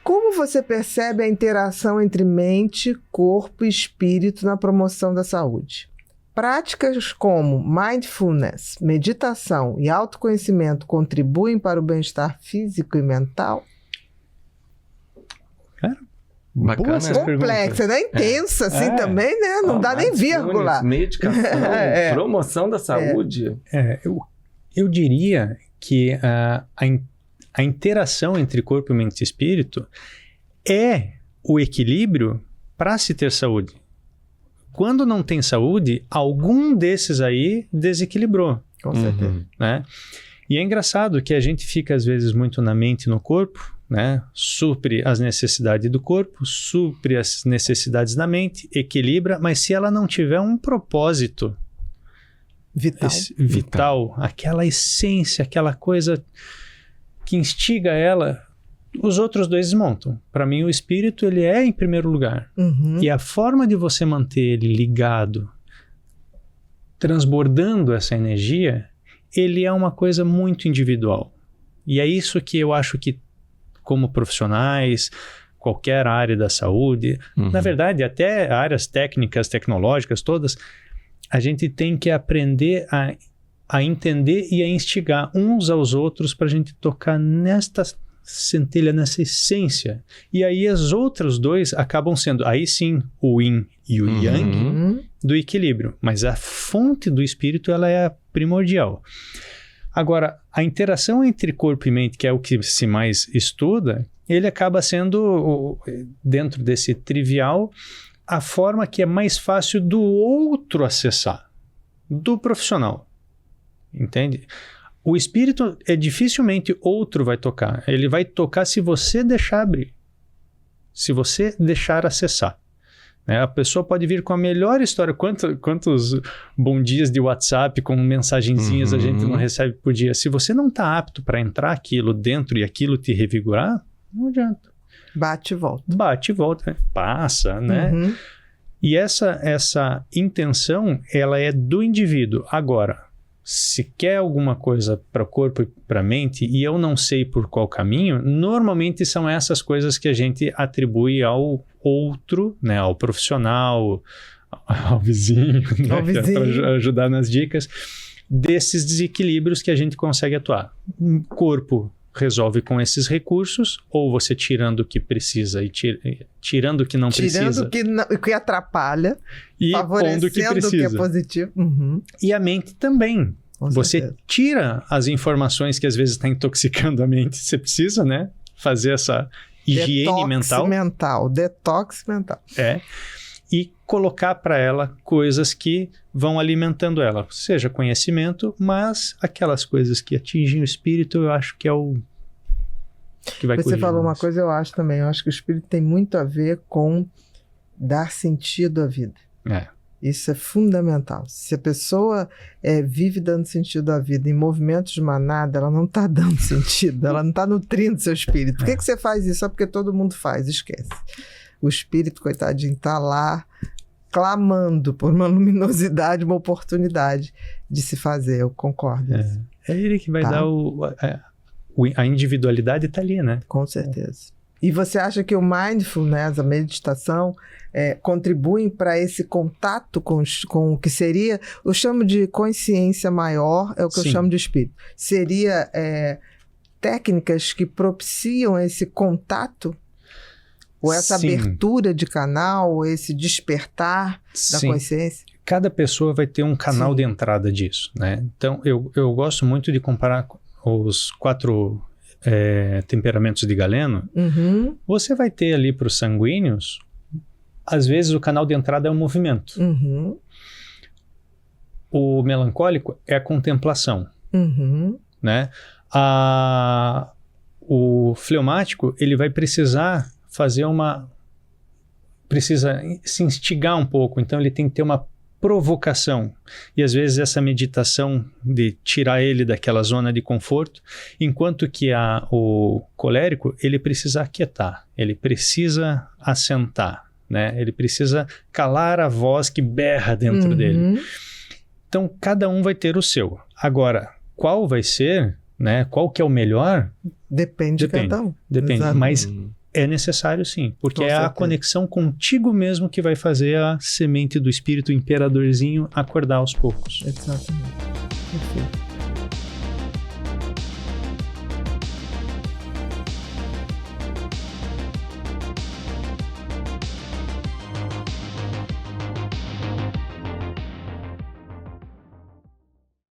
Como você percebe a interação entre mente, corpo e espírito na promoção da saúde? Práticas como mindfulness, meditação e autoconhecimento contribuem para o bem-estar físico e mental? Cara, bacana essa complexa, né? Intensa assim também, né? Não dá nem vírgula. Medicação, promoção da saúde. Eu diria que a interação entre corpo, mente e espírito é o equilíbrio para se ter saúde. Quando não tem saúde, algum desses aí desequilibrou. Com certeza. Né? E é engraçado que a gente fica às vezes muito na mente e no corpo, né? Supre as necessidades do corpo, supre as necessidades da mente, equilibra, mas se ela não tiver um propósito vital, aquela essência, aquela coisa que instiga ela, os outros dois desmontam. Para mim, o espírito, ele é em primeiro lugar. E a forma de você manter ele ligado, transbordando essa energia, ele é uma coisa muito individual. E é isso que eu acho que, como profissionais, qualquer área da saúde, na verdade, até áreas técnicas, tecnológicas, todas, a gente tem que aprender a entender e a instigar uns aos outros para a gente tocar nesta centelha, nessa essência. E aí os outros dois acabam sendo, aí sim, o yin e o yang do equilíbrio. Mas a fonte do espírito, ela é primordial. Agora, a interação entre corpo e mente, que é o que se mais estuda, ele acaba sendo, dentro desse trivial, a forma que é mais fácil do outro acessar, do profissional. Entende? O espírito dificilmente outro vai tocar. Ele vai tocar se você deixar abrir. Se você deixar acessar. Né? A pessoa pode vir com a melhor história. Quantos bom dias de WhatsApp com mensagenzinhas a gente não recebe por dia? Se você não está apto para entrar aquilo dentro e aquilo te revigorar, não adianta. Bate e volta. Bate e volta. Passa, né? E essa intenção, ela é do indivíduo. Agora, se quer alguma coisa para o corpo e para a mente e eu não sei por qual caminho, normalmente são essas coisas que a gente atribui ao outro, né, ao profissional, ao vizinho, né, para ajudar nas dicas, desses desequilíbrios que a gente consegue atuar. O corpo resolve com esses recursos, ou você tirando o que precisa e tirando o que não precisa. Tirando o que atrapalha, e favorecendo o que precisa. O que é positivo. E a mente também. Com você certeza. Tira as informações que às vezes está intoxicando a mente. Você precisa, né? Fazer essa higiene mental. Detox mental. E colocar para ela coisas que vão alimentando ela. Seja conhecimento, mas aquelas coisas que atingem o espírito, eu acho que é o que vai corrigir. Você falou uma coisa, eu acho também. Eu acho que o espírito tem muito a ver com dar sentido à vida. Isso é fundamental. Se a pessoa vive dando sentido à vida em movimentos de manada, ela não está dando sentido, ela não está nutrindo seu espírito. Por que você faz isso? Só porque todo mundo faz, esquece. O espírito, coitadinho, está lá clamando por uma luminosidade, uma oportunidade de se fazer. Eu concordo. É ele que vai dar a individualidade, está ali, né? Com certeza. E você acha que o mindfulness, a meditação, contribuem para esse contato com o que seria, eu chamo de consciência maior, é o que eu chamo de espírito. Seria técnicas que propiciam esse contato? Ou essa abertura de canal, ou esse despertar da consciência? Cada pessoa vai ter um canal de entrada disso, né? Então, eu gosto muito de comparar os 4 temperamentos de Galeno. Você vai ter ali para os sanguíneos, às vezes o canal de entrada é o movimento. O melancólico é a contemplação, né? O fleumático, ele vai precisar precisa se instigar um pouco, então ele tem que ter uma provocação, e às vezes essa meditação de tirar ele daquela zona de conforto, enquanto que o colérico, ele precisa aquietar, ele precisa assentar, né? Ele precisa calar a voz que berra dentro dele. Então cada um vai ter o seu. Agora, qual vai ser, né? Qual que é o melhor? Depende de cada um. Depende, mas É necessário sim, porque é a conexão contigo mesmo que vai fazer a semente do espírito imperadorzinho acordar aos poucos. Exatamente. Perfeito.